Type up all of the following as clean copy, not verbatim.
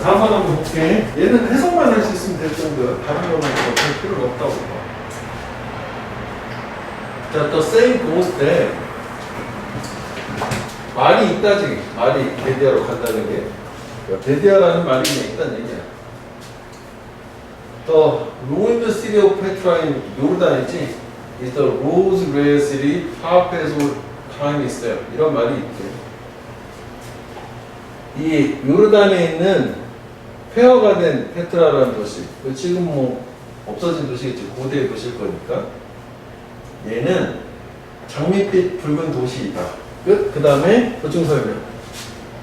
다음 번 한번 볼게. 얘는 해석만 할 수 있으면 될 정도야. 다른 거는 별 필요가 없다고 봐. 자, 또 same goes 때 말이 있다 지금. 말이 데디아로 간다는 게. 데디아라는 말이 그냥 있다는 얘기야. 또 ruined city of Petra인 요르단이지. is the rose red city half as old time is there. 이런 말이 있대. 이 요르단에 있는 폐허가 된 페트라라는 도시, 지금 뭐 없어진 도시겠지. 고대 도시일 거니까. 얘는 장밋빛 붉은 도시이다. 끝. 그 다음에 보충 설명.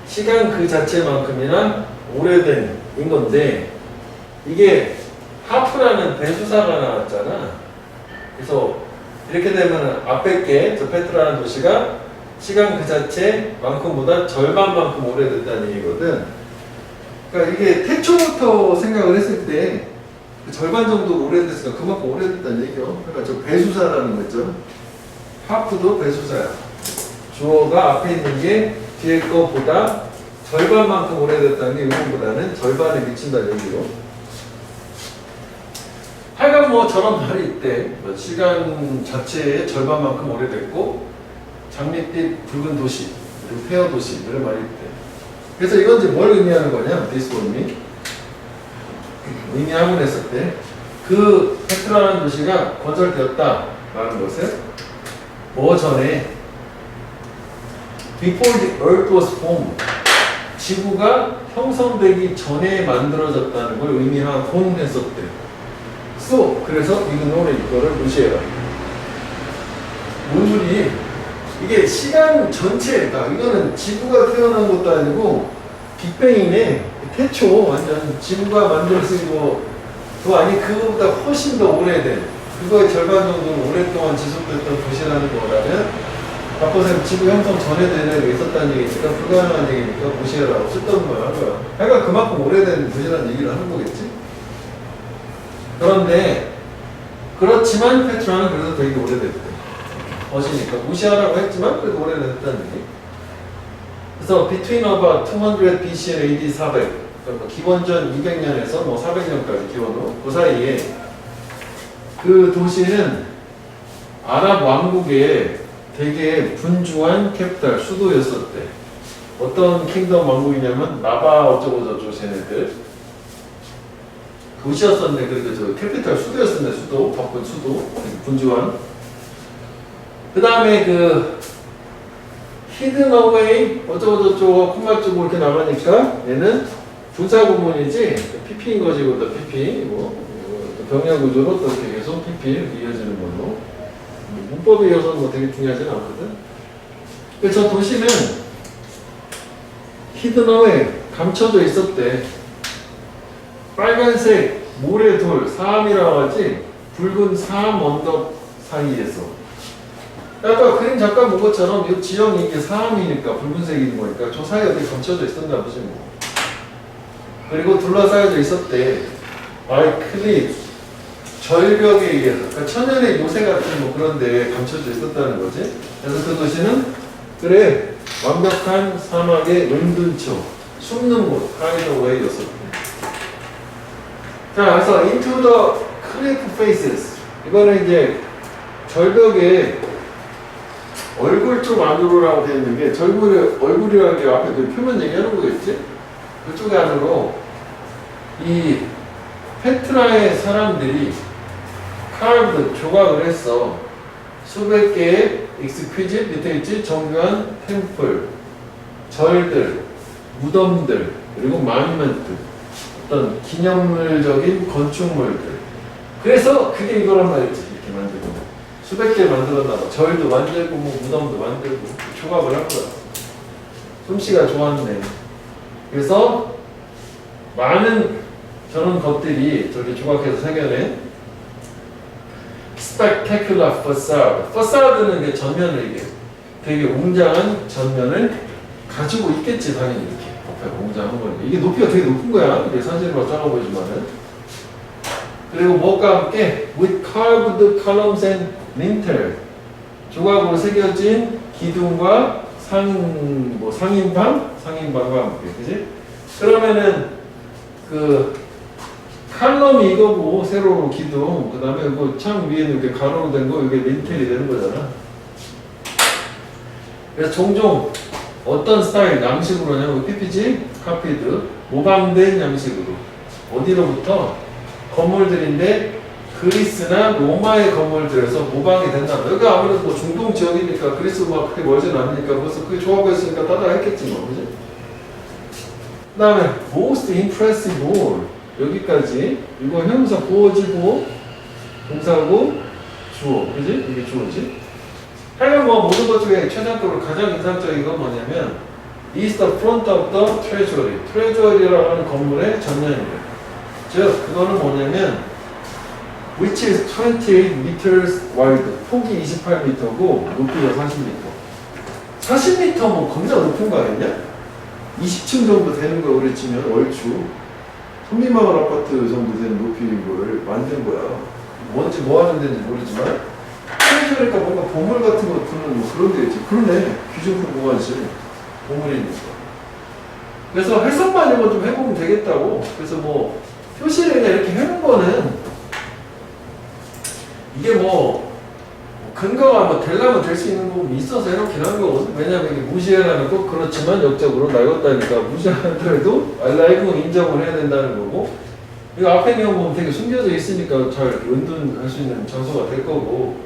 시간 그 자체만큼이나 오래된 인 건데 이게 하프라는 배수사가 나왔잖아. 그래서 이렇게 되면 앞에 게 저 페트라는 도시가 시간 그 자체만큼보다 절반만큼 오래됐다는 얘기거든. 그러니까 이게 태초부터 생각을 했을 때 그 절반 정도 오래됐으니까 그만큼 오래됐다는 얘기요. 그러니까 저 배수사라는 거죠. 하프도 배수사야. 주어가 앞에 있는 게 뒤에 거보다 절반만큼 오래됐다는 게 이거보다는 절반에 미친다는 얘기로. 하여간 뭐 저런 말이 있대. 시간 자체의 절반만큼 오래됐고 장밋빛 붉은 도시, 그리고 폐허 도시 이런 말이 있대. 그래서 이건 이제 뭘 의미하는 거냐? 디스본이 의미하곤 했을 때 그 페트라라는 도시가 건설되었다 라는 것은 뭐 전에 Before the earth was formed 지구가 형성되기 전에 만들어졌다는 걸 의미하곤 했었대. So, 그래서 이거는 이거를 무시해라. 뭔 소리? 이게 시간 전체다. 이거는 지구가 태어난 것도 아니고 빅뱅이네. 태초 완전 지구가 만들어지고 또 아니 그거보다 훨씬 더 오래된 그거의 절반 정도는 오랫동안 지속됐던 도시라는 거라면 바꿔서 지구 형성 전에도 얘네가 있었다는 얘기니까 불가능한 얘기니까 무시해라고 쓸데없는 말 한 거야. 그러니까 그만큼 오래된 도시라는 얘기를 하는 거겠지. 그런데 그렇지만 페트라는 그래도 되게 오래됐대. 어시니까 무시하라고 했지만 그래도 오래됐다는 얘기. 그래서 between about 200 BC and AD 400 그러니까 기원전 200년에서 뭐 400년까지 기원으로 그 사이에 그 도시는 아랍 왕국의 되게 분주한 캐피탈 수도였었대. 어떤 킹덤 왕국이냐면 나바 어쩌고 저쩌고 쟤네들 도시였었네. 그리고 저 캐피탈 수도였었네. 수도 바쁜 수도 분주한. 그 다음에 그 히든 어웨이 어쩌고저쩌고 콤마 쪽으로 이렇게 나가니까 얘는 분사 구문이지 PP인 거지. 이것도 PP 뭐 병렬 구조로 또 이렇게 계속 PP 이렇게 이어지는 걸로. 문법에 이어서는 뭐 되게 중요하지는 않거든. 그래서 저 도시는 히든 어웨이 감춰져 있었대. 빨간색 모래돌 사암이라고 하지. 붉은 사암 언덕 사이에서 아까 그림 잠깐 본 것처럼 이 지형이 이게 사암이니까 붉은색인 거니까 저 사이에 어디 감춰져 있었나 보지 뭐. 그리고 둘러싸여져 있었대. 클립 절벽에 의해서 그러니까 천연의 요새 같은 뭐 그런 데 감춰져 있었다는 거지. 그래서 그 도시는 그래 완벽한 사막의 은둔처 숨는 곳 hide away였었대. 자, 그래서 into the cliff faces 이거는 이제 절벽에 얼굴 쪽 안으로라고 되어 있는 게 얼굴이라는 게 앞에 그 표면 얘기하는 거겠지? 그쪽 안으로 이 페트라의 사람들이 carved 조각을 했어. 수백 개의 exquisite 밑에 있지? 정교한 템플, 절들, 무덤들, 그리고 마니먼트 어떤 기념물적인 건축물들. 그래서 그게 이거란 말이지. 이렇게 만들고 수백 개 만들었나 봐. 절도 만들고 뭐 무덤도 만들고 조각을 한 거야. 솜씨가 좋았네. 그래서 많은 저런 것들이 저렇게 조각해서 새겨낸 spectacular facade. facade는 게 전면을 이게 되게 웅장한 전면을 가지고 있겠지 당연히 이렇게 앞에 웅장한 거니까 이게 높이가 되게 높은 거야. 이게 사진으로 작아 보이지만은. 그리고 뭐가 함께 with carved columns and lintel 조각으로 새겨진 기둥과 상인방과 함께, 그지? 그러면은 그 칼럼이 이거고 세로로 기둥 그 다음에 그 창 위에는 이렇게 가로로 된 거 이게 린텔이 되는 거잖아. 그래서 종종 어떤 스타일 양식으로 하냐면 PPG, 카피드 모방된 양식으로 어디로부터 건물들인데 그리스나 로마의 건물들에서 모방이 된다. 여기가 아무래도 뭐 중동 지역이니까 그리스 막 그렇게 멀진 않으니까 벌써 그게 좋아 보였으니까 따라 했겠지 뭐, 그지? 그 다음에 most impressive wall 여기까지 이거 형용사 보어지고 동사고 주어, 그지? 이게 주어지? 하여간 뭐 모든 것 중에 최상급으로 가장 인상적인 건 뭐냐면 is the front of the treasury. treasury라고 하는 건물의 전면입니다. 즉 그거는 뭐냐면 which is 28 meters wide. 폭이 28m고 높이가 40m. 40m 뭐 겁나 높은 거 아니냐? 20층 정도 되는 거 우리 치면 얼추 선미마을 아파트 정도 되는 높이인 거를 만든 거야. 뭔지 뭐 하는 데인지 모르지만 트레저리니까 뭔가 보물 같은 거 두는 뭐 그런 데 있지. 그러네. 귀중품 보관실 보물이니까. 그래서 해석만 이거 좀 해보면 되겠다고. 그래서 뭐 표시를 그냥 이렇게 해놓은 거는 이게 뭐 근거가 뭐 되려면 될 수 있는 부분이 있어서 해놓긴 한 거거든. 왜냐면 이게 무시하라는 꼭 그렇지만 역적으로 날렸다니까 무시하더라도 알라이브 인정을 해야 된다는 거고, 이거 앞에 내용 보면 되게 숨겨져 있으니까 잘 은둔할 수 있는 장소가 될 거고,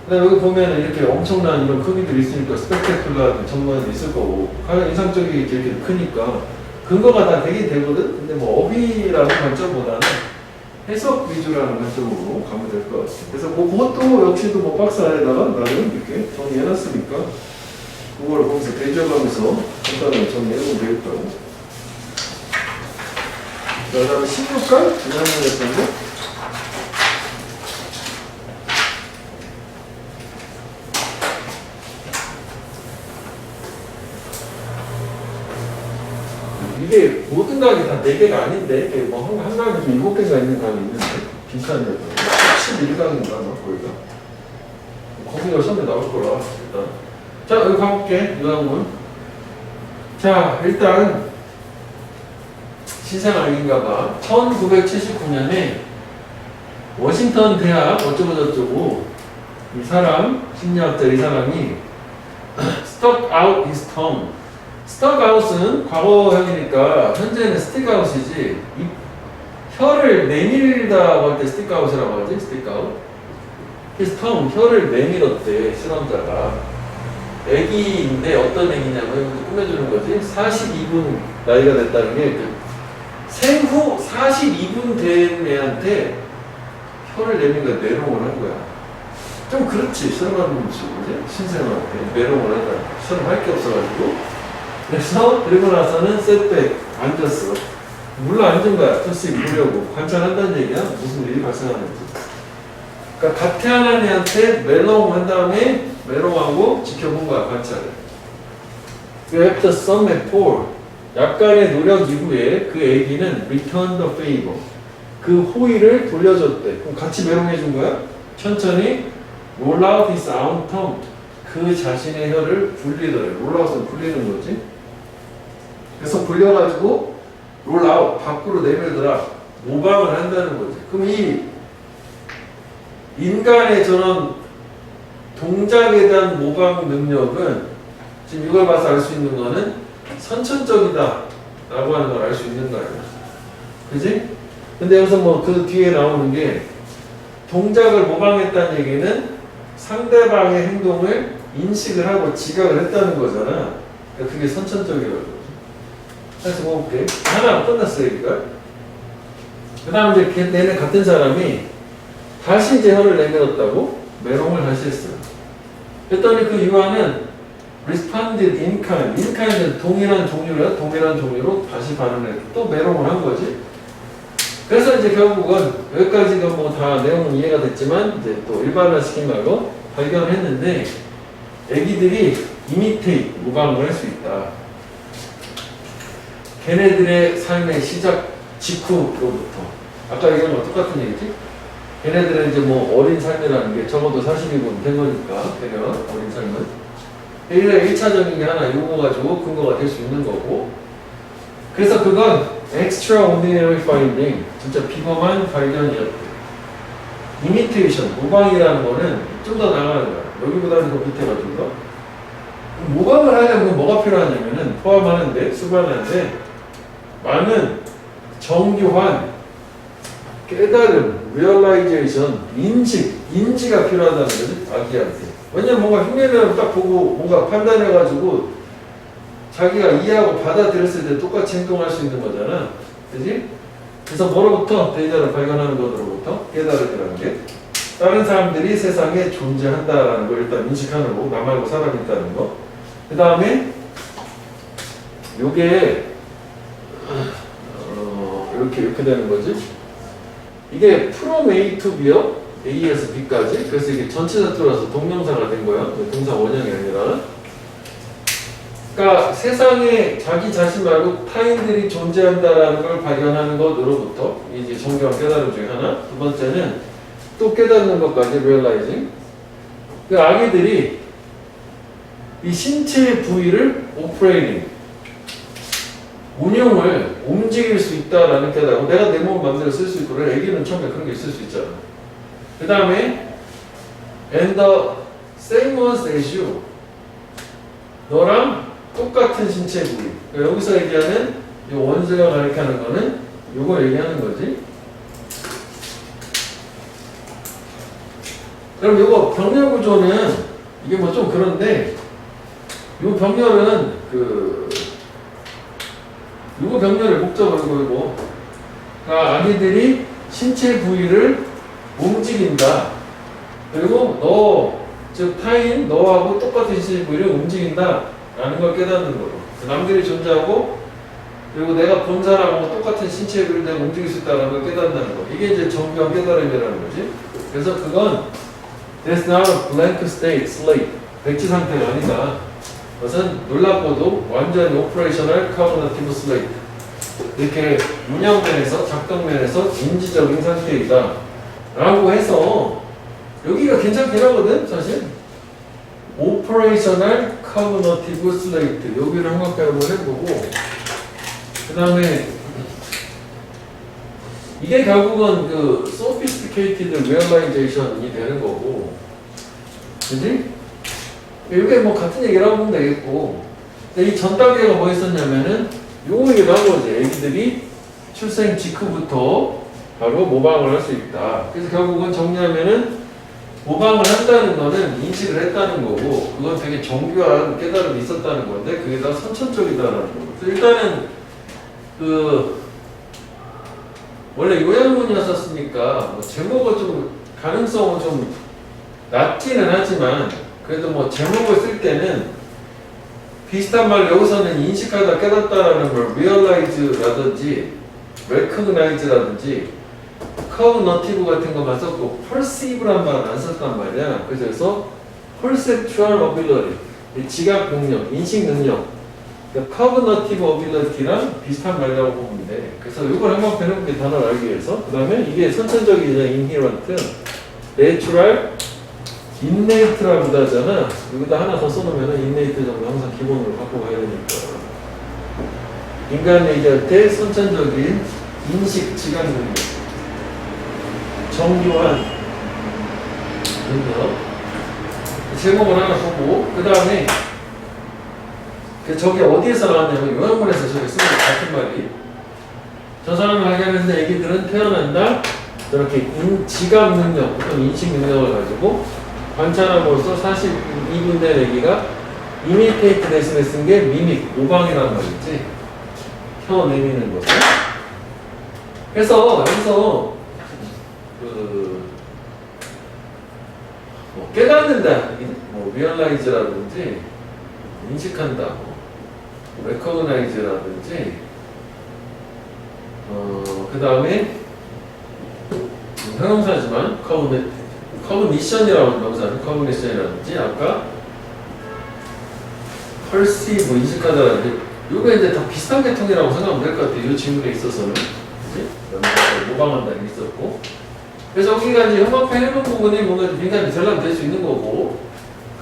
그다음에 여기 보면 이렇게 엄청난 이런 크기들이 있으니까 스펙테클러한 전문이 있을 거고, 가장 인상적이게 이렇게 크니까 근거가 다 되긴 되거든. 근데 뭐 어휘라는 관점보다는 해석 위주라는 관점으로 가면 될 것 같아요. 그래서 뭐 그것도 역시도 뭐 박스 안에다가 나름 이렇게 정리해놨으니까 그걸 거기서 대조하면서 간단하게 정리해보면 되겠다고. 그 다음에 16강 지난번에 거. 이게 모든 강이 다 4개가 아닌데, 이게 뭐 한 강이 좀 7개가 있는 강이 있는데, 빈칸이라도 11강인가, 거기가. 거기가 처음에 나올 거라, 일단. 자, 여기 가볼게, 요양문. 자, 일단, 시생알기인가 봐. 1979년에 워싱턴 대학 어쩌고저쩌고, 이 사람, 심리학자 이 사람이, stuck out his tongue. 스톡아웃은 과거형이니까 현재는 스틱아웃이지, 혀를 내밀다고 할 때 스틱아웃이라고 하지. 스틱아웃. his tongue, 혀를 내밀었대 실험자가. 애기인데 어떤 애기냐면 꾸며주는 거지. 42분 나이가 됐다는 게 생후 42분 된 애한테 혀를 내밀고 메롱을 한 거야. 좀 그렇지. 실험하는 모습, 신생한테 메롱을 하다. 실험할 게 없어가지고. 그래서 그리고 나서는 셋백 앉았어. 물러 앉은 거야. 토식 보려고 관찰한다는 얘기야. 무슨 일이 발생하는지. 그러니까 갓 태어난 애한테 메롱 한 다음에 메롱하고 지켜본 거야. 관찰을. After some effort, 약간의 노력 이후에 그 애기는 return the favor, 그 호의를 돌려줬대. 그럼 같이 메롱해 준 거야. 천천히 roll out his own tongue, 그 자신의 혀를 굴리더래. 롤아웃은 굴리는 거지. 그래서 굴려가지고 롤아웃, 밖으로 내밀더라. 모방을 한다는 거지. 그럼 이 인간의 저런 동작에 대한 모방 능력은 지금 이걸 봐서 알 수 있는 거는 선천적이다 라고 하는 걸 알 수 있는 거예요. 그지? 근데 여기서 뭐 그 뒤에 나오는 게 동작을 모방했다는 얘기는 상대방의 행동을 인식을 하고 지각을 했다는 거잖아. 그러니까 그게 선천적이라고. 그래서 볼게. 하나 끝났어, 얘기가. 그 다음 이제 얘네 같은 사람이 다시 이제 혀를 내밀었다고 메롱을 다시 했어요. 그랬더니 그 유아는 responded in kind. in kind은 동일한 종류로 다시 반응을 했고 또 메롱을 한 거지. 그래서 이제 결국은 여기까지가 뭐 다 내용은 이해가 됐지만 이제 또 일반화시킨 말고 발견했는데 애기들이 imitate, 모방을 할 수 있다. 걔네들의 삶의 시작 직후로부터. 아까 얘기한 거 똑같은 얘기지? 걔네들은 이제 뭐 어린 삶이라는 게 적어도 42분 된 거니까, 대략 어린 삶은. 얘네가 1차적인 게 하나 요거 가지고 근거가 될 수 있는 거고. 그래서 그건 extraordinary finding, 진짜 비범한 발견이었대. imitation, 모방이라는 거는 좀 더 나가는 거야. 여기보다는 더 밑에가 좀 더. 모방을 하려면 뭐가 필요하냐면은 포함하는데, 수반하는데 많은 정교한 깨달음, realization, 인지가 필요하다는 거지, 아기한테. 왜냐면 뭔가 흉내내면 딱 보고 뭔가 판단해가지고 자기가 이해하고 받아들였을 때 똑같이 행동할 수 있는 거잖아. 그지? 그래서 뭐로부터? 데이터를 발견하는 것으로부터 깨달음이라는 게 다른 사람들이 세상에 존재한다라는 걸 일단 인식하는 거고, 나 말고 사람이 있다는 거. 그 다음에 요게 이렇게 되는 거지. 이게 from A to B요. A에서 B까지. 그래서 이게 전체적 들어서 동명사가 된 거야. 동사 원형이 아니라. 그러니까 세상에 자기 자신 말고 타인들이 존재한다라는 걸 발견하는 것으로부터 이제 정교한 깨달음 중에 하나. 두 번째는 또 깨닫는 것까지 realizing. 그 아기들이 이 신체의 부위를 operating, 운용을 움직일 수 있다라는 깨달음. 내가 내 몸을 마음대로 쓸 수 있고, 그래. 애기는 처음에 그런 게 있을 수 있잖아. 그 다음에 and the same ones as you, 너랑 똑같은 신체 부위. 그러니까 여기서 얘기하는 이 원수가 가리키는 거는 이걸 얘기하는 거지. 그럼 이거 병렬 구조는 이게 뭐 좀 그런데, 이 병렬은 이거 병렬의 목적을 보이고, 그러니까 아기들이 신체 부위를 움직인다. 그리고 즉 타인, 너하고 똑같은 신체 부위를 움직인다 라는 걸 깨닫는 거로. 남들이 존재하고, 그리고 내가 본 사람하고 똑같은 신체 부위를 내가 움직일 수 있다는 걸 깨닫는 거. 이게 이제 정교한 깨달음이라는 거지. 그래서 그건 That's not a blank state, slate. 백지 상태가 아니다. 그것은 놀랍고도 완전히 operational cognitive slate. 이렇게 운영면에서, 작동면에서 인지적인 상태이다 라고 해서 여기가 괜찮긴 하거든, 사실. operational cognitive slate. 여기를 한번 해보고, 그 다음에 이게 결국은 그 sophisticated realization이 되는 거고, 그지? 이게 뭐 같은 얘기를 하고 보면 되겠고, 근데 이 전 단계가 뭐 있었냐면은 요거 얘기를 한 거지. 애기들이 출생 직후부터 바로 모방을 할 수 있다. 그래서 결국은 정리하면은 모방을 한다는 거는 인식을 했다는 거고, 그건 되게 정교한 깨달음이 있었다는 건데, 그게 다 선천적이다라는 거고. 그래서 일단은 원래 요약문이었었으니까 뭐 제목을 좀 가능성은 좀 낮기는 하지만, 그래도 뭐 제목을 쓸 때는 비슷한 말, 여기서는 인식하다 깨닫다라는 걸 realize라든지 recognize라든지 cognitive 같은 거만 썼고 perceive란 말은 안 썼단 말이야. 그래서 perceptual ability, 지각 능력, 인식 능력, 그러니까 cognitive ability랑 비슷한 말이라고 보면 돼. 그래서 이걸 한번 배워볼게, 단어를 알기 위해서. 그 다음에 이게 선천적이냐, inherent, natural, innate라고 하잖아. 여기다 하나 더 써놓으면 innate 정도 항상 기본으로 갖고 가야 되니까. 인간 얘기할 선천적인 인식, 지각 능력, 정교한 능력. 제목을 하나 보고, 그 다음에 저기 어디에서 나왔냐면 요양원에서 저기 쓰는 같은 말이, 저 사람을 발견했는데 애기들은 태어난다 저렇게 지각 능력, 보통 인식 능력을 가지고 관찰함으로써 42분 된 애기가 imitate 대신에 쓴 게 mimic, 모방이라는 말이지. 혀내미는 것을. 그래서 여기서 뭐 깨닫는다, 뭐 realize라든지 인식한다, recognize라든지 그 다음에 형용사지만 cognition이라고 하는 명사는 cognition이라든지 아까 perceive, 인식하다라든지 이게 이제 다 비슷한 계통이라고 생각하면 될 것 같아요. 이 질문에 있어서는. 그치? 모방한다는 게 있었고, 그래서 여기가 이제 형광펜 해놓은 부분이 뭔가 민감히 전람될 수 있는 거고,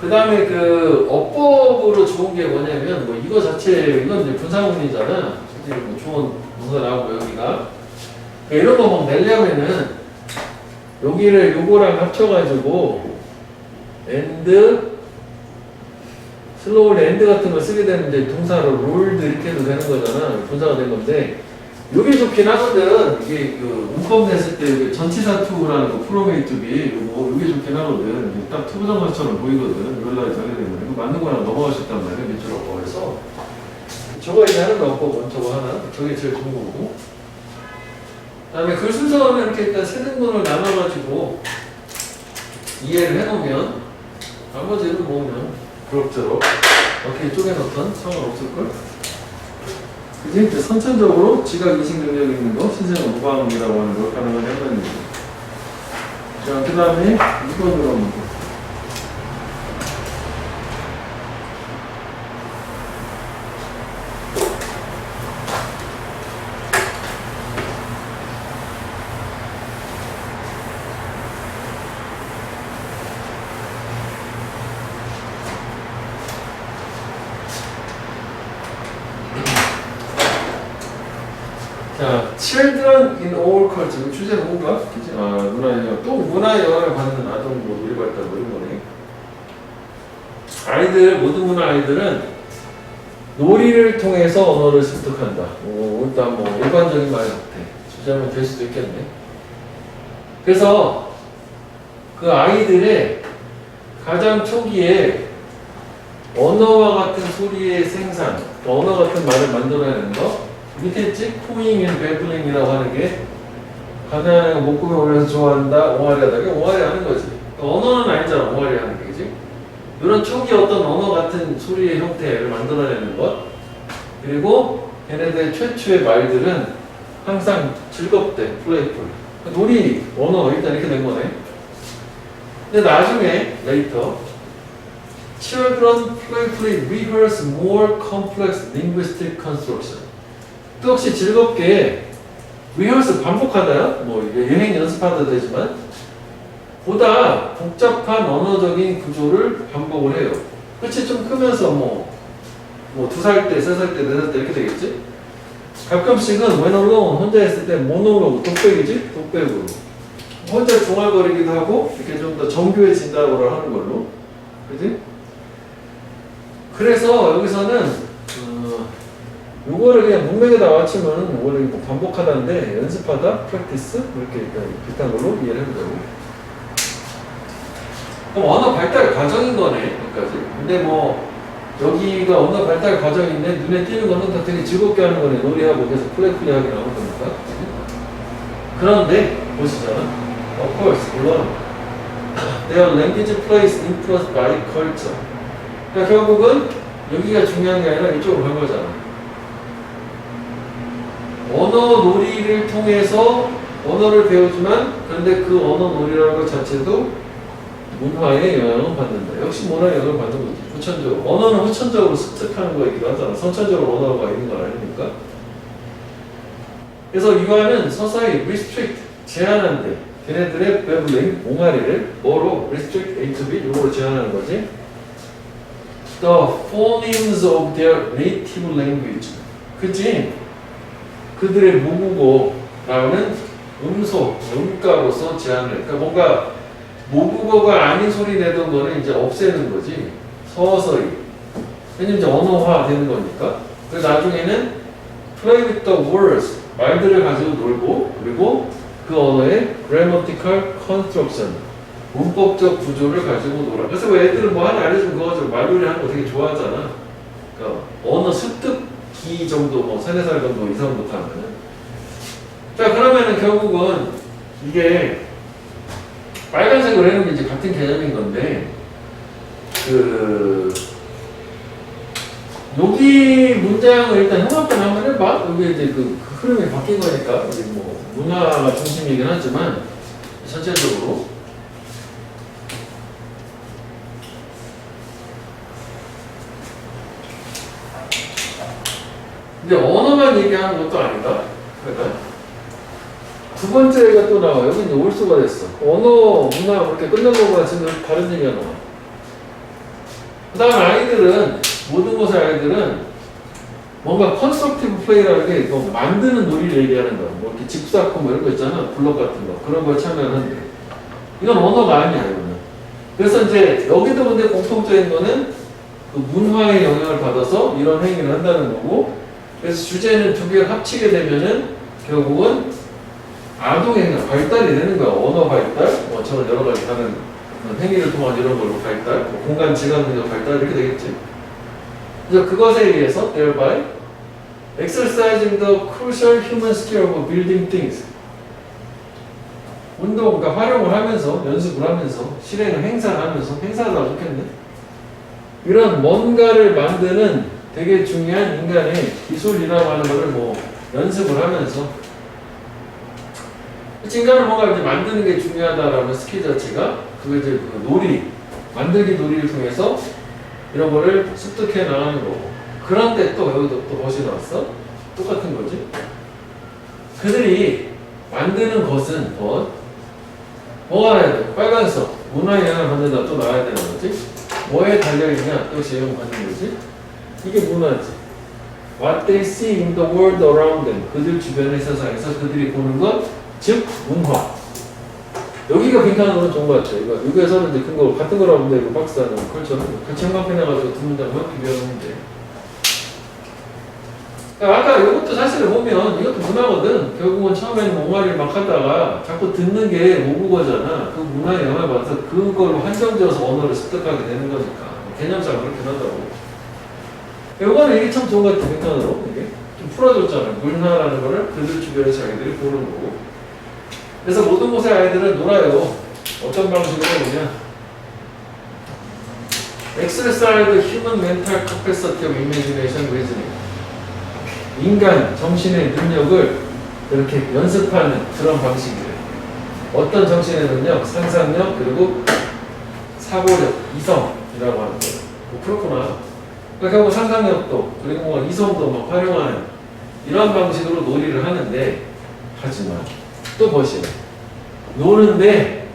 그 다음에 그 어법으로 좋은 게 뭐냐면, 뭐 이거 자체, 이건 이제 분사문이잖아. 뒤에 뭐 좋은 문서 나오고 여기가 이런 거 막 내려면은 여기를 요거랑 합쳐가지고 and 슬로우 and 같은 걸 쓰게 되면 이제 동사로 롤드 이렇게 해도 되는 거잖아. 분사가 된 건데 요게 좋긴 하거든. 이게 그 문법 냈을 때 그 전치사 투라는 거 프로메이 투비 요게 좋긴 하거든. 딱 투부정사처럼 보이거든. 이걸로 정해야 되면 이거 맞는 거랑 넘어갈 수 있단 말이야. 밑줄하고 그래서 저거 이제 하는 거 없고 저거 하나 저게 제일 좋은 거고. 그다음에 글 순서는 이렇게 일단 세 등분을 나눠가지고 이해를 해놓으면 나머지는 뭐 그냥 그럭저럭 어떻게 쪼개놓던 상관없을걸? 그지? 이제 선천적으로 지각 인식 능력 있는 거 신생 무방이라고 하는 걸 가능하게 한다는 얘기. 자, 그 다음에 2번으로 한번 보. 자, children in all culture. 주제 뭔가? 그치? 아, 문화영역. 또 문화영역을 받는 아동 뭐 놀이발달 뭐 이런 거네. 아이들, 모든 문화 아이들은 놀이를 통해서 언어를 습득한다. 일단 뭐 일반적인 말 같아. 주제는 될 수도 있겠네. 그래서 그 아이들의 가장 초기에 언어와 같은 소리의 생산, 언어 같은 말을 만들어내는 거, 밑에 있지? 코잉 앤 베블링이라고 하는 게 가장 목구멍에 올려서 좋아한다, 옹알이 하다. 이게 옹알이 하는 거지. 언어는 아니잖아, 옹알이 하는 게, 그지? 이런 초기 어떤 언어 같은 소리의 형태를 만들어내는 것. 그리고 걔네들 최초의 말들은 항상 즐겁대, 플레이풀. 놀이, 언어, 일단 이렇게 된 거네. 근데 나중에, later, children playfully rehearse more complex linguistic construction. 또 혹시 즐겁게 리허설 반복하다요? 뭐 이게 여행 연습하다 되지만 보다 복잡한 언어적인 구조를 반복을 해요. 그렇지 좀 크면서 뭐 2살 때, 3살 때, 4살 때 이렇게 되겠지? 가끔씩은 when alone 혼자 있을 때 모노로그 독백이지? 독백으로 혼자 중얼거리기도 하고 이렇게 좀 더 정교해진다고 하는 걸로 그지? 그래서 여기서는 요거를 그냥 문맥에다 맞추면 요거를 뭐 반복하다인데 연습하다, 프랙티스 이렇게 비슷한 걸로 이해를 해보자고. 그럼 언어 발달 과정인 거네 여기까지. 근데 뭐 여기가 언어 발달 과정인데 눈에 띄는 거는 다 되게 즐겁게 하는 거네. 놀이하고 계속 플레이하게 나오는 거니까. 그런데 보시잖아. Of course, 물론 their language plays influenced by culture. 그러니까 결국은 여기가 중요한 게 아니라 이쪽으로 간 거잖아. 언어 놀이를 통해서 언어를 배우지만 그런데 그 언어 놀이라는 것 자체도 문화에 영향을 받는다. 역시 문화에 영향을 받는 거지. 후천적으로. 언어는 후천적으로 습득하는 거이기도 하잖아. 선천적으로 언어가 있는 건 아니니까. 그래서 유아는 서서히 restrict, 제한한대. 걔네들의 babbling, 옹알이를 뭐로? restrict A to B, 이거로 제한하는 거지. The phonemes of their native language. 그치? 그들의 모국어라는 음소, 음가로서 제한을. 그러니까 뭔가 모국어가 아닌 소리 내던 거는 이제 없애는 거지. 서서히. 왜냐면 이제 언어화 되는 거니까. 그래서 나중에는 play with the words. 말들을 가지고 놀고, 그리고 그 언어의 grammatical construction. 문법적 구조를 가지고 놀아. 그래서 왜 애들은 뭐 하나 알려주면 그거 가지고 말놀이 하는 거 되게 좋아하잖아. 그러니까 언어 습득기 정도, 뭐 3, 4살 정도 이상부터 하면은. 자, 그러면은 결국은 이게 빨간색으로 해놓은 게 이제 같은 개념인 건데, 여기 문장을 일단 형합변 한번 해봐. 여기 이제 그 흐름이 바뀐 거니까, 이제 뭐 문화가 중심이긴 하지만, 전체적으로. 근데 언어만 얘기하는 것도 아니다. 그러니까 두 번째가 또 나와. 여기 이제 올수가 됐어. 언어, 문화 그렇게 끝난 거보다 지금 다른 얘기가 나와. 그 다음 아이들은, 모든 것의 아이들은 뭔가 컨스트럭티브 플레이라는 게 뭐 만드는 놀이를 얘기하는 거야. 뭐 이렇게 집 쌓고 뭐 이런 거 있잖아. 블록 같은 거. 그런 거에 참여하는데. 이건 언어가 아니야, 이거는. 그래서 이제 여기도 근데 공통적인 거는 그 문화의 영향을 받아서 이런 행위를 한다는 거고, 그래서 주제는 두 개를 합치게 되면은 결국은 아동의 발달이 되는 거야. 언어 발달, 뭐 저런 여러 가지 다른 행위를 통한 이런 걸로 발달, 뭐 공간 지각 능력 발달 이렇게 되겠지. 그래서 그것에 의해서 thereby exercising the crucial human skill of building things. 운동, 그러니까 활용을 하면서 연습을 하면서 실행을 행사를 하면서 행사가 좋겠네. 이런 뭔가를 만드는 되게 중요한 인간의 기술이라고 하는 것을 뭐 연습을 하면서 인간은 뭔가 이제 만드는 게 중요하다라는 스킬 자체가 그게 이제 그 놀이, 만들기 놀이를 통해서 이런 거를 습득해 나가는 거고. 그런데 또 여기도 또 멋이 나왔어? 똑같은 거지. 그들이 만드는 것은 뭐가 나야 돼? 빨간색, 문화에 영향을 받는다 또 나와야 되는 거지. 뭐에 달려있냐? 또 제형 받는 거지. 이게 문화지. What they see in the world around them. 그들 주변의 세상에서 그들이 보는 것, 즉 문화. 여기가 빈칸으로 좋은 것 같아요. 여기에서는 이제 근거 같은 거라고 하는데 이거 박스하는 컬처는 같이 형광펜해가지고 두 문장만 비교하면 돼. 아까 이것도 사실을 보면 이것도 문화거든. 결국은 처음에는 옹알이를 막 하다가 자꾸 듣는 게 모국어잖아. 그 문화에 영향을 받아서 그걸로 한정지어서 언어를 습득하게 되는 거니까. 개념상 그렇게 한다고. 이거는 이게 참 좋은 것 같아. 빈칸으로 이게 좀 풀어줬잖아. 문화라는 거를 그들 주변에 자기들이 보는 거고. 그래서 모든 곳의 아이들은 놀아요. 어떤 방식으로 보냐. Exercise human mental capacity of imagination reasoning. 인간 정신의 능력을 이렇게 연습하는 그런 방식이래요. 어떤 정신의 능력, 상상력, 그리고 사고력, 이성이라고 하는 거예요. 뭐 그렇구나. 그러니까 결국 상상력도 그리고 뭐 이성도 막 활용하는 이런 방식으로 놀이를 하는데, 하지만 또 보시면 노는데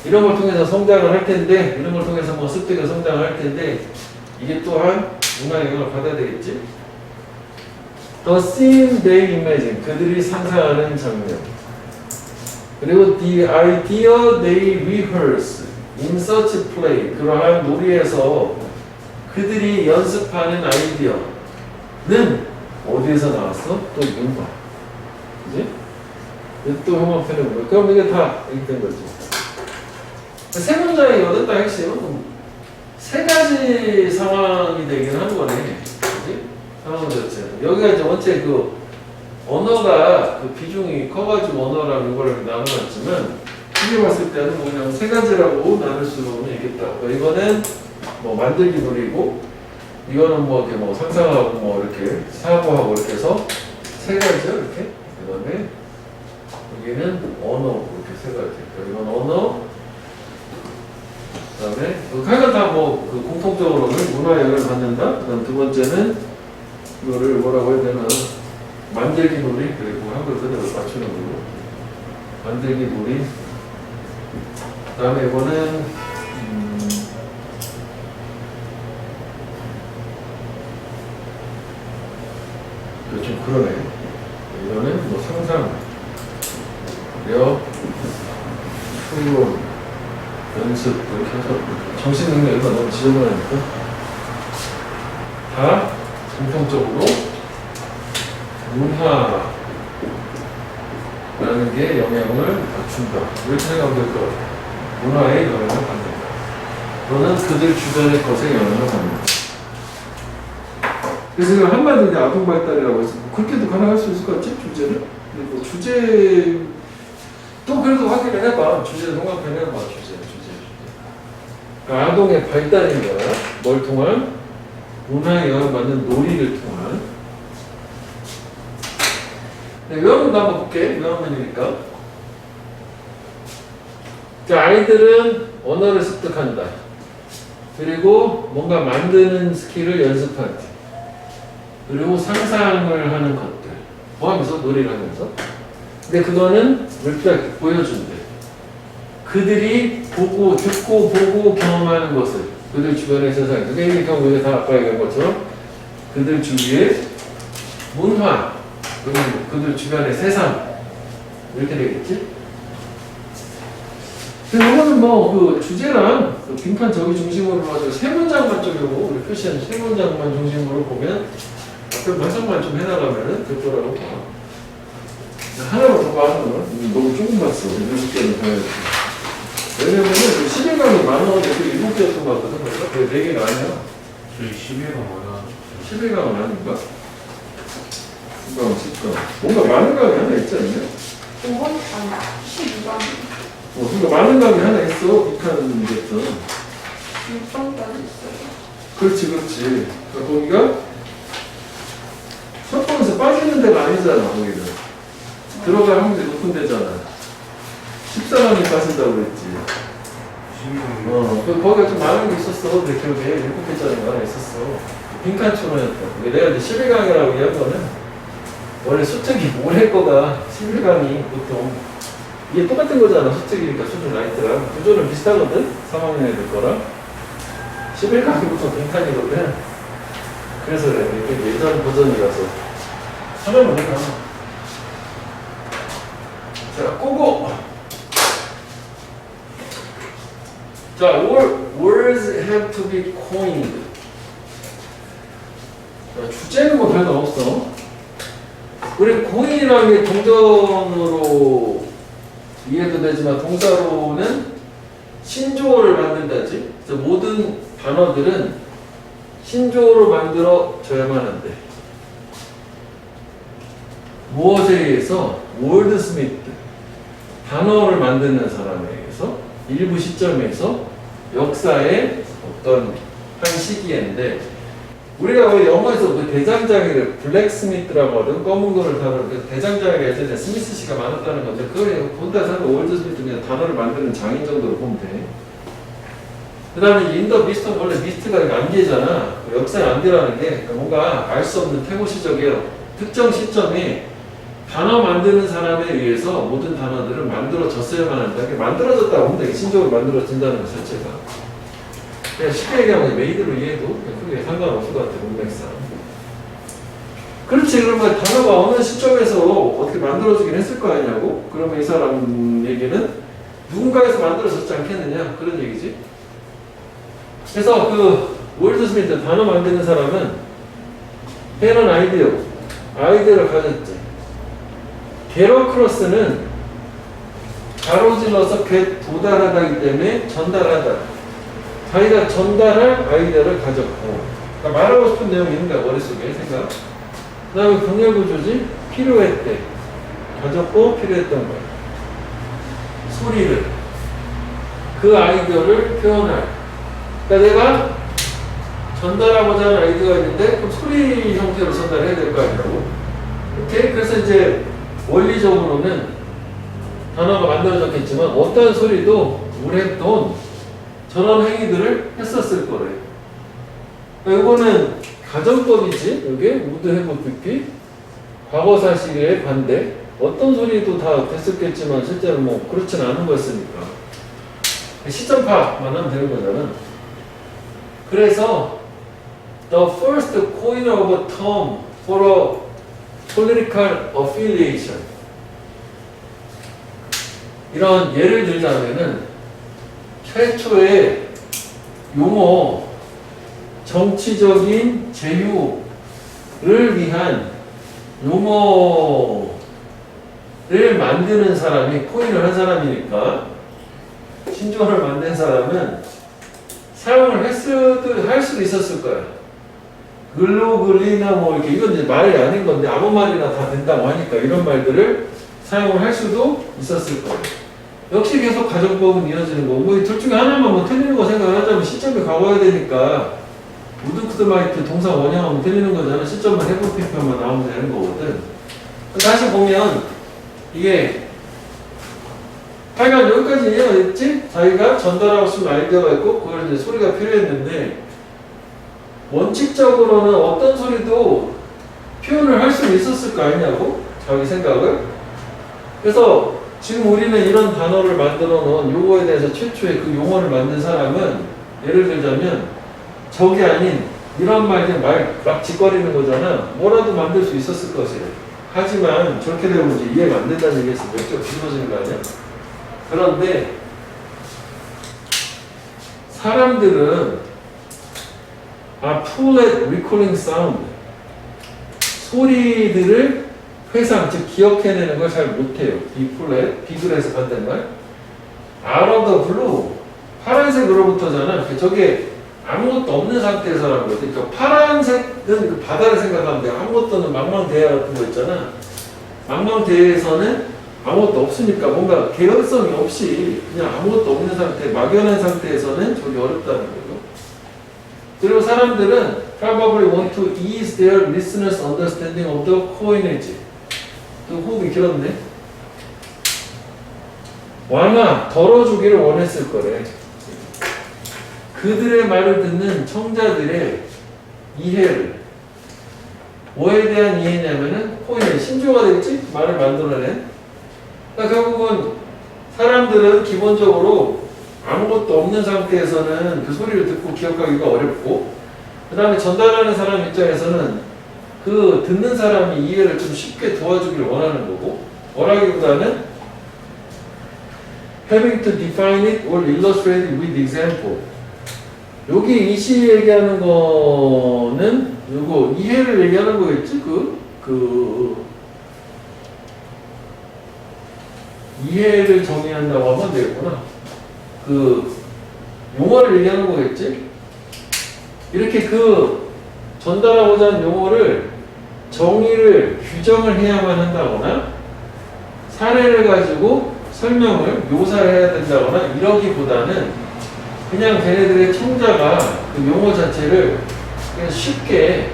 이런 걸 통해서 성장을 할 텐데, 이런 걸 통해서 뭐 습득의 성장을 할 텐데, 이게 또한 문화의 영향을 받아야 되겠지. The scene they imagine, 그들이 상상하는 장면. 그리고 the idea they rehearse in such play, 그러한 놀이에서 그들이 연습하는 아이디어는 어디에서 나왔어? 또 문화. 그지? 또 형광펜을 보면 그럼 이게 다 이렇게 된 거지. 세 문장이 얻었다 핵심은 세 가지 상황이 되긴 한 거네. 그지? 상황 자체는. 여기가 이제 원체 그 언어가 그 비중이 커가지고 언어라는 걸 나눠놨지만, 크게 봤을 때는 뭐 그냥 세 가지라고 나눌 수는 있겠다. 이거는 뭐 만들기 놀이고, 이거는 뭐 이렇게 뭐 상상하고 뭐 이렇게 사고하고 이렇게 해서 세 가지요, 이렇게. 그 다음에 여기는 언어, 이렇게 세 가지. 이건 언어, 그 다음에 하여간 다 뭐 그 공통적으로는 문화에 영향을 받는다. 그 다음 두 번째는 이거를 뭐라고 해야 되나, 만들기 놀이, 그리고 한글 그대로 맞추는 걸로 만들기 놀이. 그 다음에 이거는 좀 그러네. 이거는 뭐 상상, 력, 추론, 연습 이렇게 해서 정신능력이 너무 지저분하니까 다 공통적으로 문화라는 게 영향을 준다. 이렇게 생각하면 될 것 같아요. 문화에 영향을 받는다. 너는 그들 주변의 것에 영향을 받는다. 그래서 이걸 한마디로 이제 아동 발달이라고 해서 그렇게도 가능할 수 있을 것 같지? 주제를? 근데 뭐 주제 또 그래도 확인을 해봐. 주제를 생각해 해봐. 주제. 그러니까 아동의 발달인 거야. 뭘 통한? 문화에 영향을 받는 놀이를 통한. 네, 외화문도 한번 볼게. 외화문이니까. 자, 아이들은 언어를 습득한다. 그리고 뭔가 만드는 스킬을 연습한다. 그리고 상상을 하는 것들. 뭐 하면서? 놀이를 하면서. 근데 그거는 이렇게 보여준대. 그들이 보고, 듣고, 보고, 경험하는 것을. 그들 주변의 세상에. 그게 경우 다 아까 얘기한 것처럼 그들 주위에 문화, 그리고 그들 주변의 세상 이렇게 되겠지? 근데 이거는 뭐 그 주제랑 그 빈칸 저기 중심으로 가지고 세 문장만 쪽이고 우리 표시한 세 문장만 중심으로 보면 앞에 해석만 좀 해나가면은 될 거라고 봐. 하나만 더 봐는 거는 너무 조금 봤어. 7개는 봐야지. 왜냐면은 11강이 많아가지고 7개였던 거 같거든. 그게 4개가 아니야. 저희 11강 뭐야? 11강은 아닌가? 9강, 10강. 뭔가 많은 강이 하나 있지 않냐? 5번? 아니 12번 그러니까 많은 강이 하나 있어. 빅한 데서. 6번까지 있어요. 그렇지, 그렇지. 그러니까 거기가 첫 번에서 빠지는 데가 아니잖아, 거기는. 들어갈 확률이 높은 데잖아. 14강이 빠진다고 그랬지. 12강. 거기가 좀 많은 게 있었어. 내 기억에 7개짜리 하나 있었어. 빈칸 초론이었다. 내가 이제 11강이라고 얘기한 거는 원래 수특이 모래 거가 11강이 보통 이게 똑같은 거잖아. 수특이니까 수준 라이트랑 구조는 비슷하거든. 3학년 애들 거랑 11강이 보통 빈칸이거든. 그래서 그래. 이게 예전 버전이라서 하나만 해봐. 자, 고고! 자, words have to be coined. 자, 주제는 뭐 별로 없어. 우리 coin이라는 게 동전으로 이해도 되지만 동사로는 신조어를 만든다지. 그래서 모든 단어들은 신조어로 만들어져야만 한대. 무엇에 의해서? 월드스미트. 단어를 만드는 사람에 의해서 일부 시점에서 역사의 어떤 한 시기인데 우리가 왜 영어에서 그 대장장이를 블랙스미트라고 하든 검은 거를 다루는 그 대장장이가 예전에 스미스 씨가 많았다는 건데 그걸 본다 생각하면 월드스미트 그냥 단어를 만드는 장인 정도로 보면 돼. 그 다음에 인더 미스트 원래 미스트가 안개잖아. 역사의 안개라는 게 뭔가 알 수 없는 태고시적이에요. 특정 시점에 단어 만드는 사람에 의해서 모든 단어들은 만들어졌어야만 한다. 만들어졌다고 하면 되게 신조어로 만들어진다는 것 자체가. 그냥 쉽게 얘기하면 메이드로 이해해도 크게 상관없을 것 같아, 문맥상. 그렇지, 그러면 단어가 어느 시점에서 어떻게 만들어지긴 했을 거 아니냐고? 그러면 이 사람 얘기는 누군가에서 만들어졌지 않겠느냐? 그런 얘기지. 그래서 그 월드스미트 단어 만드는 사람은 해는 아이디어를 가졌지. 게러크로스는 가로질러서 도달하다기 때문에 전달하다. 자기가 전달할 아이디어를 가졌고, 그러니까 말하고 싶은 내용이 있는 거야, 머릿속에 생각. 그 다음에 분열구조지, 필요했대. 가졌고 필요했던 거야. 소리를. 그 아이디어를 표현할. 그러니까 내가 전달하고자 하는 아이디어가 있는데, 그럼 소리 형태로 전달해야 될 거 아니라고. 오케이? 그래서 이제 원리적으로는 단어가 만들어졌겠지만 어떤 소리도 오랫동안 저런 행위들을 했었을 거래. 이거는 가정법이지. 이게 우드 해부 듣기 과거사실의 반대. 어떤 소리도 다 됐었겠지만 실제로 뭐 그렇진 않은 거였으니까 시점 파악만 하면 되는 거잖아. 그래서 the first coiner of a term for a political affiliation. 이런 예를 들자면은 최초의 용어 정치적인 제휴를 위한 용어를 만드는 사람이 코인을 한 사람이니까 신조어를 만든 사람은 사용을 할 수도 있었을 거야. 글로글리나 뭐 이렇게 이건 이제 말이 아닌 건데 아무 말이나 다 된다고 하니까 이런 말들을 사용을 할 수도 있었을 거예요. 역시 계속 가정법은 이어지는 거고 뭐 둘 중에 하나만 뭐 틀리는 거 생각하자면 시점에 가봐야 되니까 우드크드마이트 동사 원형하면 틀리는 거잖아. 시점만 해부피편만 나오면 되는 거거든. 다시 보면 이게 하여간 여기까지 이해가 됐지? 자기가 전달하고 싶은 아이디어가 있고 그걸 이제 소리가 필요했는데 원칙적으로는 어떤 소리도 표현을 할 수 있었을 거 아니냐고? 자기 생각을. 그래서 지금 우리는 이런 단어를 만들어 놓은 요거에 대해서 최초의 그 용어를 만든 사람은 예를 들자면 적이 아닌 이런 말 그냥 막 짓거리는 거잖아. 뭐라도 만들 수 있었을 것이에요. 하지만 저렇게 되면 이제 이해가 안 된다는 얘기에서 몇개 뒤집어지는 거 아니야? 그런데 사람들은 full at recalling sound, 소리들을 회상, 즉 기억해내는 걸 잘 못해요. 비글에서 반대말. out of the blue, 파란색으로부터잖아. 저게 아무것도 없는 상태에서라는 거지. 그러니까 파란색은 그 바다를 생각하면 돼. 아무것도는 망망대해 같은 거 있잖아. 망망대해에서는 아무것도 없으니까 뭔가 개연성이 없이 그냥 아무것도 없는 상태, 막연한 상태에서는 저기 어렵다는 거죠. 그리고 사람들은 probably want to ease their listeners' understanding of the coinage. 또 호흡이 길었네. 덜어주기를 원했을 거래. 그들의 말을 듣는 청자들의 이해를, 뭐에 대한 이해냐면은 코인의 신조가 되겠지? 말을 만들어낸. 그러니까 결국은 사람들은 기본적으로 아무것도 없는 상태에서는 그 소리를 듣고 기억하기가 어렵고, 그 다음에 전달하는 사람 입장에서는 그 듣는 사람이 이해를 좀 쉽게 도와주길 원하는 거고, 뭐라기보다는 having to define it or illustrate it with example. 여기 이시 얘기하는 거는 요거 이해를 얘기하는 거겠지? 이해를 정의한다고 하면 되겠구나. 용어를 얘기하는 거겠지? 이렇게 전달하고자 하는 용어를 정의를 규정을 해야만 한다거나 사례를 가지고 설명을 묘사를 해야 된다거나 이러기보다는 그냥 걔네들의 청자가 그 용어 자체를 그냥 쉽게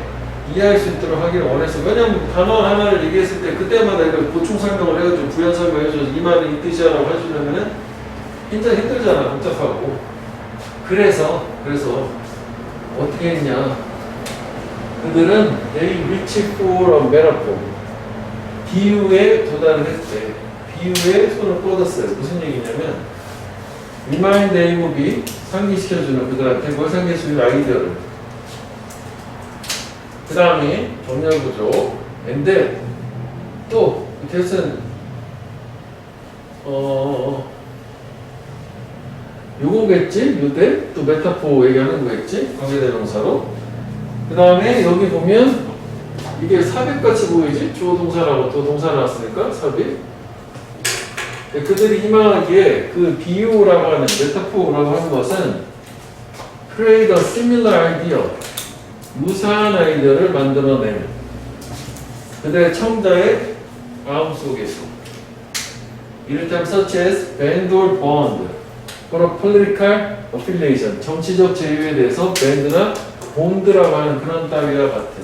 이해할 수 있도록 하기를 원해서, 왜냐면 단어 하나를 얘기했을 때 그때마다 이걸 보충 설명을 해가지고 부연 설명해줘서 이 말은 이 뜻이야라고 해주려면은 진짜 힘들잖아, 복잡하고. 그래서 어떻게 했냐, 그들은 they reach for a metaphor, 비유에 도달을 했대. 비유에 손을 뻗었어요. 무슨 얘기냐면 remind A목이 상기시켜주는, 그들한테 뭘 상기시켜주는 아이디어를, 그 다음에 정렬구조, and then 또 대신 요거겠지? 요때 또 메타포 얘기하는 거겠지? 관계대명사로. 그 다음에 여기 보면 이게 삽입같이 보이지? 주어 동사라고 또 동사 나왔으니까 삽입. 그들이 희망하기에 그 비유라고 하는, 메타포라고 하는 것은 create a similar idea, 유사한 아이디어를 만들어내는 그들의 청자의 마음속에서, 이를테면 such as band or bond for a political affiliation, 정치적 제휴에 대해서 밴드나 본드라고 하는 그런 따위와 같은.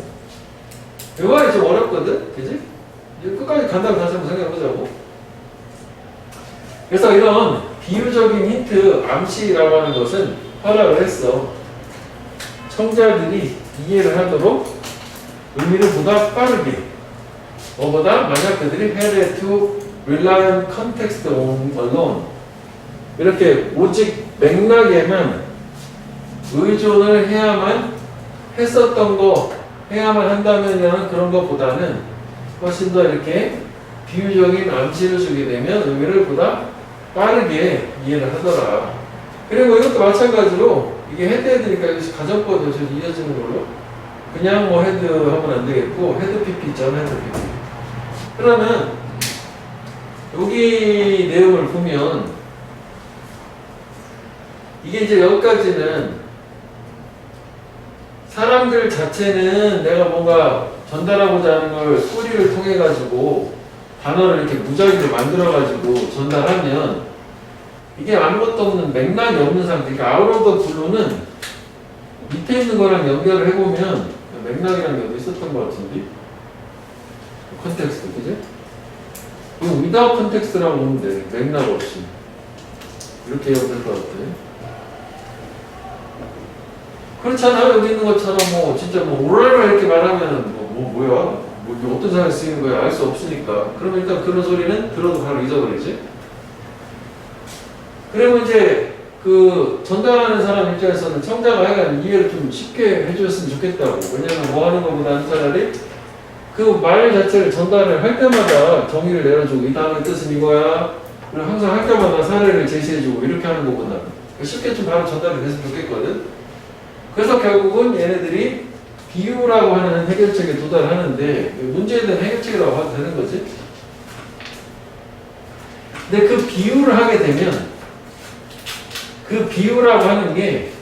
이거 좀 어렵거든? 그지? 끝까지 간단히 다시 한번 생각해보자고. 그래서 이런 비유적인 힌트, 암시라고 하는 것은 허락을 했어. 청자들이 이해를 하도록 의미를 보다 빠르게, 뭐보다 만약 그들이 had to rely on context alone, 이렇게 오직 맥락에만 의존을 해야만 했었던 거, 해야만 한다면이라는 그런 것보다는 훨씬 더 이렇게 비유적인 암시를 주게 되면 의미를 보다 빠르게 이해를 하더라. 그리고 이것도 마찬가지로 이게 헤드니까 이것이 가정법에서 이어지는 걸로, 그냥 뭐 헤드 하면 안 되겠고, 헤드 PP 있잖아, 헤드 PP. 그러면 여기 내용을 보면 이게 이제 여기까지는 사람들 자체는 내가 뭔가 전달하고자 하는 걸 소리를 통해 가지고 단어를 이렇게 무작위로 만들어 가지고 전달하면 이게 아무것도 없는, 맥락이 없는 상태. 그러니까 아웃 오브 더 블루는 밑에 있는 거랑 연결을 해보면 맥락이라는 게 어디 있었던 것 같은데, 컨텍스트, 그지? 이거 without 컨텍스트라고 보면 돼. 맥락 없이 이렇게 연결될 것 같아. 그렇잖아. 여기 있는 것처럼 뭐 진짜 뭐 오랄라 이렇게 말하면 뭐야? 이게 어떤 상황에 쓰이는 거야? 알 수 없으니까. 그러면 일단 그런 소리는 들어도 바로 잊어버리지. 그리고 이제 그 전달하는 사람 입장에서는 청자가 하여간 이해를 좀 쉽게 해줬으면 좋겠다고. 왜냐면 뭐 하는 것보다는 차라리 그 말 자체를 전달을 할 때마다 정의를 내려주고 이 단어의 뜻은 이거야. 그리고 항상 할 때마다 사례를 제시해주고 이렇게 하는 것보다는 쉽게 좀 바로 전달이 됐으면 좋겠거든. 그래서 결국은 얘네들이 비유라고 하는 해결책에 도달하는데 문제에 대한 해결책이라고 봐도 되는 거지. 근데 그 비유를 하게 되면 그 비유라고 하는 게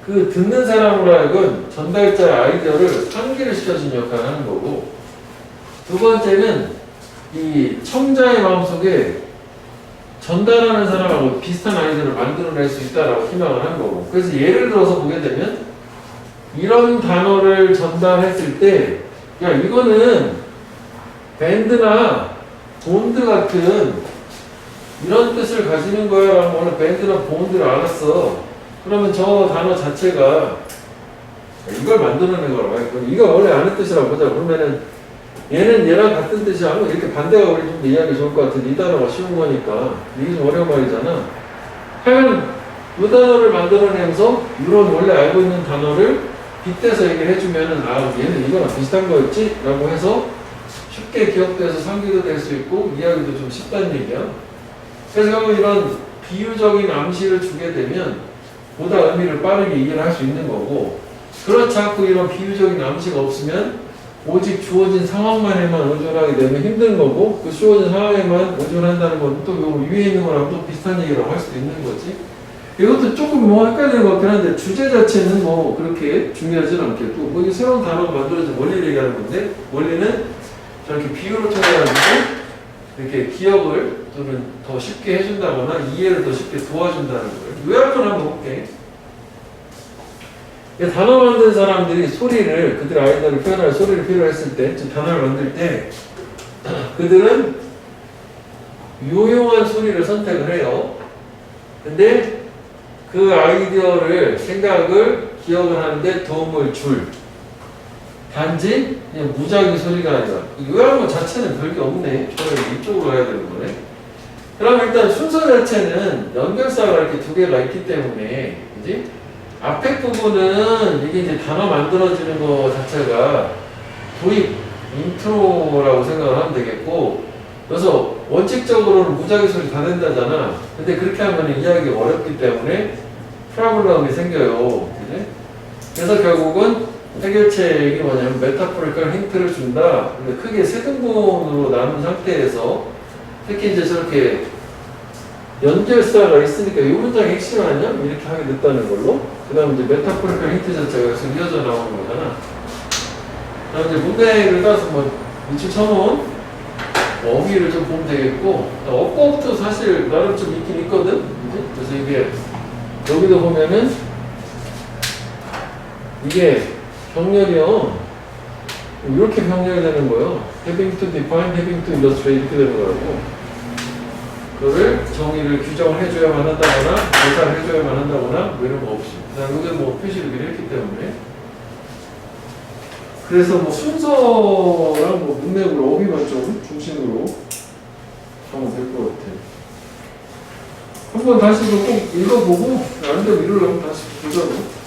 그 듣는 사람으로 하여금 전달자의 아이디어를 상기를 시켜주는 역할을 하는 거고, 두 번째는 이 청자의 마음속에 전달하는 사람하고 비슷한 아이디어를 만들어낼 수 있다라고 희망을 하는 거고. 그래서 예를 들어서 보게 되면 이런 단어를 전달했을 때, 야 이거는 밴드나 본드 같은 이런 뜻을 가지는 거야 라고 오늘 밴드나 본드를 알았어. 그러면 저 단어 자체가 이걸 만들어낸 거라고 해. 이거 원래 아는 뜻이라고 보자. 그러면은 얘는 얘랑 같은 뜻이 아니고 이렇게 반대가 우리 좀 더 이해하기 좋을 것 같은데 이 단어가 쉬운 거니까 이게 좀 어려운 말이잖아. 하여간 이 단어를 만들어내면서 이런 원래 알고 있는 단어를 빗대서 얘기를 해주면은 아 얘는 이거랑 비슷한 거였지? 라고 해서 쉽게 기억돼서 상기도 될 수 있고 이해하기도 좀 쉽다는 얘기야. 그래서 결국 이런 비유적인 암시를 주게 되면 보다 의미를 빠르게 이해를 할 수 있는 거고, 그렇지 않고 이런 비유적인 암시가 없으면 오직 주어진 상황만에만 의존하게 되면 힘든 거고, 그 주어진 상황에만 의존한다는 건 또 위에 있는 거랑 또 비슷한 얘기라고 할 수도 있는 거지. 이것도 조금 뭐 헷갈리는 것 같긴 한데 주제 자체는 뭐 그렇게 중요하진 않겠고, 뭐 이게 새로운 단어가 만들어진 원리를 얘기하는 건데, 원리는 저렇게 비유를 통해 가지고 이렇게 기억을 또는 더 쉽게 해준다거나 이해를 더 쉽게 도와준다는 거예요. 요약을 한번 볼게. 단어 만든 사람들이 소리를, 그들 아이디어를 표현할 소리를 필요했을 때, 즉 단어를 만들 때 그들은 유용한 소리를 선택을 해요. 근데 그 아이디어를, 생각을, 기억을 하는데 도움을 줄, 단지 그냥 무작위 소리가 아니라, 요약문 자체는 별게 없네. 저는 이쪽으로 해야 되는 거네. 그럼 일단 순서 자체는 연결사가 이렇게 두 개가 있기 때문에, 그지? 앞에 부분은 이게 이제 단어 만들어지는 거 자체가 도입, 인트로라고 생각을 하면 되겠고, 그래서 원칙적으로는 무작위 소리 다 된다잖아. 근데 그렇게 하면 이해하기 어렵기 때문에 프로블럼이 생겨요. 그지? 그래서 결국은 해결책이 뭐냐면 메타포리컬 힌트를 준다. 근데 크게 세 등분으로 나눈 상태에서 특히 이제 저렇게 연결사가 있으니까 이 문장의 핵심 아니야? 이렇게 하게 됐다는 걸로. 그 다음에 이제 메타포리컬 힌트 자체가 여기서 이어져 나오는 거잖아. 그 다음에 이제 문맥을 따서 뭐 밑줄 쳐놓은 어휘를 좀 보면 되겠고, 어법도 사실 나름 좀 있긴 있거든. 그치? 그래서 이게 여기도 보면은 이게 병렬이요. 이렇게 병렬이 되는 거예요. having to define, having to illustrate 이렇게 되는 거라고. 그거를 정의를 규정을 해줘야만 한다거나 대사를 해줘야만 한다거나 뭐 이런 거 없이 그냥 여기 뭐 표시를 미리 했기 때문에. 그래서 뭐 순서랑 뭐 문맥으로 어휘만 좀 중심으로 하면 될 것 같아요. 한번 다시 꼭 읽어보고 나름대로 이루려면 다시 보자고.